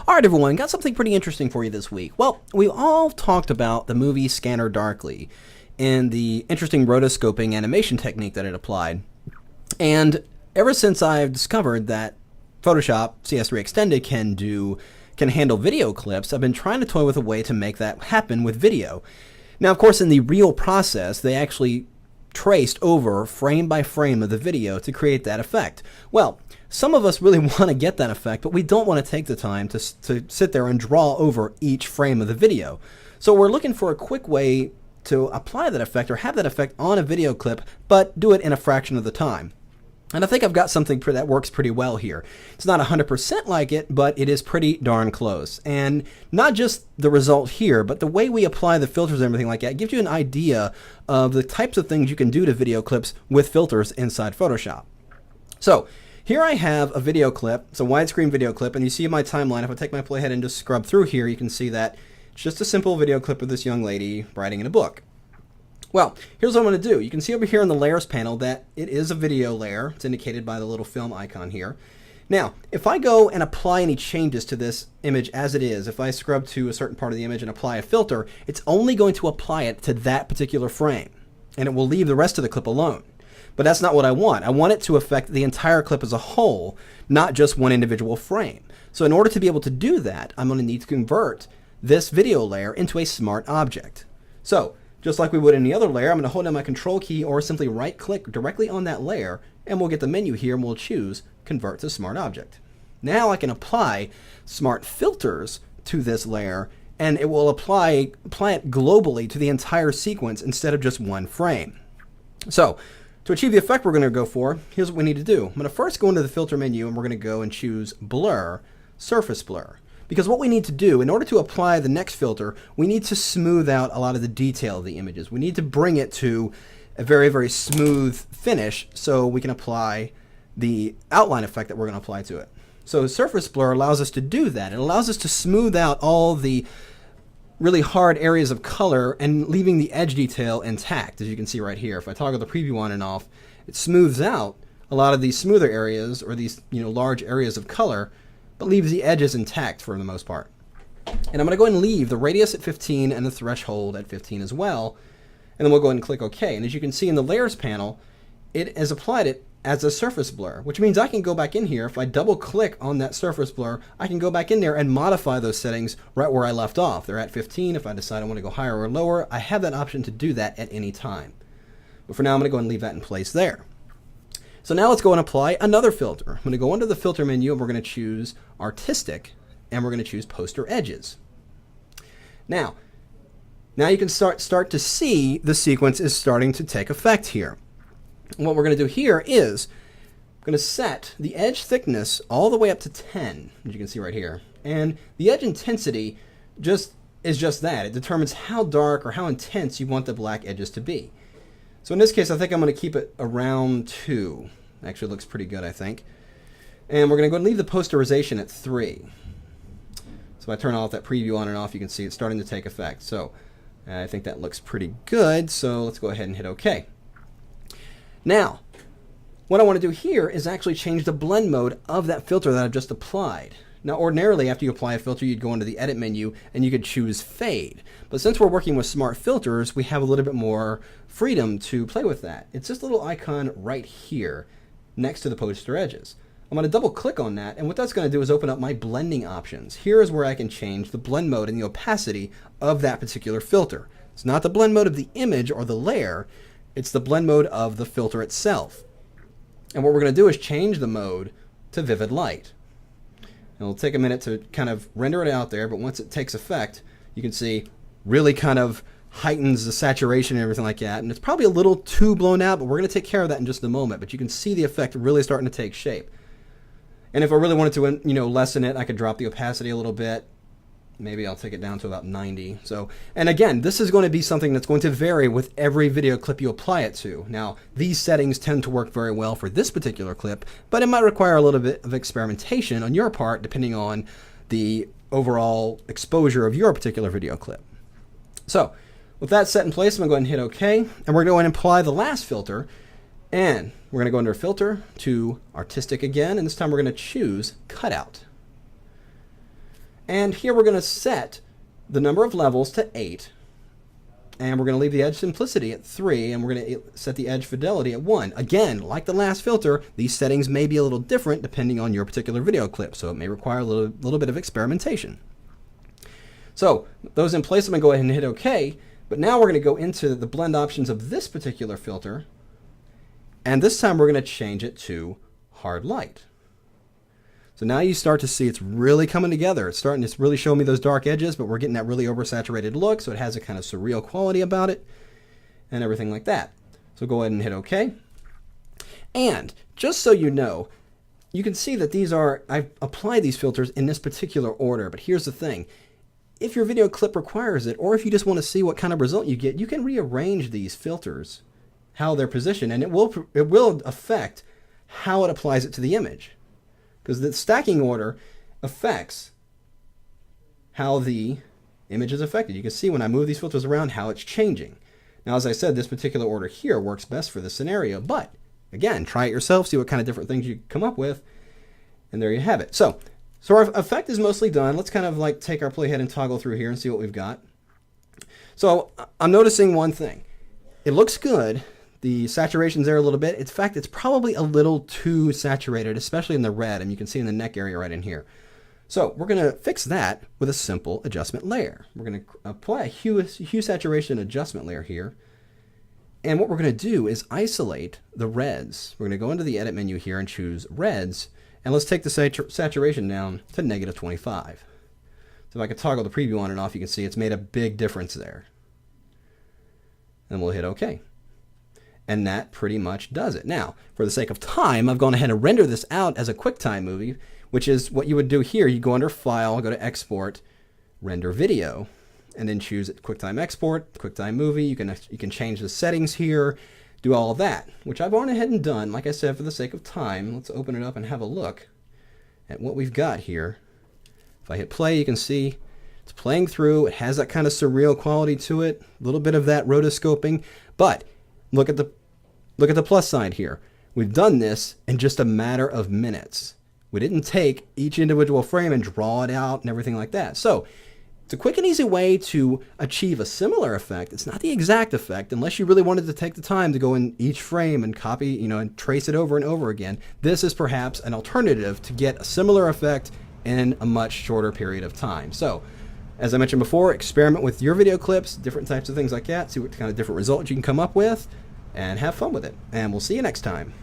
Alright everyone, got something pretty interesting for you this week. Well, we all talked about the movie Scanner Darkly and the interesting rotoscoping animation technique that it applied. And ever since I've discovered that Photoshop CS3 Extended can handle video clips, I've been trying to toy with a way to make that happen with video. Now, of course, in the real process, they actually traced over frame by frame of the video to create that effect. Well, some of us really want to get that effect, but we don't want to take the time to sit there and draw over each frame of the video. So we're looking for a quick way to apply that effect or have that effect on a video clip, but do it in a fraction of the time. And I think I've got something that works pretty well here. It's not 100% like it, but it is pretty darn close. And not just the result here, but the way we apply the filters and everything like that gives you an idea of the types of things you can do to video clips with filters inside Photoshop. So here I have a video clip. It's a widescreen video clip, and you see my timeline. If I take my playhead and just scrub through here, you can see that it's just a simple video clip of this young lady writing in a book. Well, here's what I'm going to do. You can see over here in the layers panel that it is a video layer. It's indicated by the little film icon here. Now, if I go and apply any changes to this image as it is, if I scrub to a certain part of the image and apply a filter, it's only going to apply it to that particular frame, and it will leave the rest of the clip alone. But that's not what I want. I want it to affect the entire clip as a whole, not just one individual frame. So in order to be able to do that, I'm going to need to convert this video layer into a smart object. So just like we would any other layer, I'm going to hold down my control key or simply right click directly on that layer, and we'll get the menu here and we'll choose Convert to Smart Object. Now I can apply smart filters to this layer, and it will apply it globally to the entire sequence instead of just one frame. So to achieve the effect we're going to go for, here's what we need to do. I'm going to first go into the filter menu and we're going to go and choose Blur, Surface Blur. Because what we need to do, in order to apply the next filter, we need to smooth out a lot of the detail of the images. We need to bring it to a very, very smooth finish so we can apply the outline effect that we're going to apply to it. So Surface Blur allows us to do that. It allows us to smooth out all the really hard areas of color and leaving the edge detail intact, as you can see right here. If I toggle the preview on and off, it smooths out a lot of these smoother areas or these large areas of color, but leaves the edges intact for the most part. And I'm going to go ahead and leave the radius at 15 and the threshold at 15 as well. And then we'll go ahead and click OK. And as you can see in the layers panel, it has applied it as a surface blur, which means I can go back in here. If I double click on that surface blur, I can go back in there and modify those settings right where I left off. They're at 15. If I decide I want to go higher or lower, I have that option to do that at any time. But for now, I'm going to go and leave that in place there. So now let's go and apply another filter. I'm going to go under the filter menu and we're going to choose Artistic and we're going to choose Poster Edges. Now you can start to see the sequence is starting to take effect here. And what we're going to do here is I'm going to set the edge thickness all the way up to 10, as you can see right here. And the edge intensity is just that. It determines how dark or how intense you want the black edges to be. So in this case, I think I'm going to keep it around 2. Actually looks pretty good, I think. And we're going to go and leave the posterization at 3. So if I turn off that preview on and off, you can see it's starting to take effect. So I think that looks pretty good. So let's go ahead and hit OK. Now, what I want to do here is actually change the blend mode of that filter that I've just applied. Now, ordinarily, after you apply a filter, you'd go into the Edit menu and you could choose Fade. But since we're working with smart filters, we have a little bit more freedom to play with that. It's this little icon right here next to the poster edges. I'm going to double click on that, and what that's going to do is open up my blending options. Here is where I can change the blend mode and the opacity of that particular filter. It's not the blend mode of the image or the layer, it's the blend mode of the filter itself. And what we're going to do is change the mode to Vivid Light. It'll take a minute to kind of render it out there, but once it takes effect, you can see really kind of heightens the saturation and everything like that. And it's probably a little too blown out, but we're going to take care of that in just a moment. But you can see the effect really starting to take shape. And if I really wanted to, lessen it, I could drop the opacity a little bit. Maybe I'll take it down to about 90. So, and again, this is going to be something that's going to vary with every video clip you apply it to. Now, these settings tend to work very well for this particular clip, but it might require a little bit of experimentation on your part, depending on the overall exposure of your particular video clip. So, with that set in place, I'm going to go ahead and hit OK, and we're going to apply the last filter, and we're going to go under Filter to Artistic again, and this time we're going to choose Cutout. And here we're going to set the number of levels to 8. And we're going to leave the edge simplicity at 3, and we're going to set the edge fidelity at 1. Again, like the last filter, these settings may be a little different depending on your particular video clip, so it may require a little bit of experimentation. So, those in place, I'm going to go ahead and hit OK, but now we're going to go into the blend options of this particular filter, and this time we're going to change it to hard light. So now you start to see it's really coming together. It's starting to really show me those dark edges, but we're getting that really oversaturated look, so it has a kind of surreal quality about it and everything like that. So go ahead and hit OK. And just so you know, you can see that I've applied these filters in this particular order, but here's the thing. If your video clip requires it, or if you just want to see what kind of result you get, you can rearrange these filters, how they're positioned, and it will affect how it applies it to the image. Because the stacking order affects how the image is affected. You can see when I move these filters around how it's changing. Now, as I said, this particular order here works best for this scenario. But, again, try it yourself, see what kind of different things you come up with, and there you have it. So our effect is mostly done. Let's kind of like take our playhead and toggle through here and see what we've got. So I'm noticing one thing. It looks good. The saturation's there a little bit. In fact, it's probably a little too saturated, especially in the red, and you can see in the neck area right in here. So we're going to fix that with a simple adjustment layer. We're going to apply a hue saturation adjustment layer here. And what we're going to do is isolate the reds. We're going to go into the edit menu here and choose reds. And let's take the saturation down to -25. So if I could toggle the preview on and off, you can see it's made a big difference there. And we'll hit OK. And that pretty much does it. Now, for the sake of time, I've gone ahead and rendered this out as a QuickTime movie, which is what you would do here. You go under File, go to Export, Render Video, and then choose QuickTime Export, QuickTime Movie. You can change the settings here, do all of that, which I've gone ahead and done. Like I said, for the sake of time, let's open it up and have a look at what we've got here. If I hit play, you can see it's playing through. It has that kind of surreal quality to it, a little bit of that rotoscoping, but look at the plus side here. We've done this in just a matter of minutes. We didn't take each individual frame and draw it out and everything like that. So it's a quick and easy way to achieve a similar effect. It's not the exact effect unless you really wanted to take the time to go in each frame and copy, and trace it over and over again. This is perhaps an alternative to get a similar effect in a much shorter period of time. So, as I mentioned before, experiment with your video clips, different types of things like that, see what kind of different results you can come up with, and have fun with it. And we'll see you next time.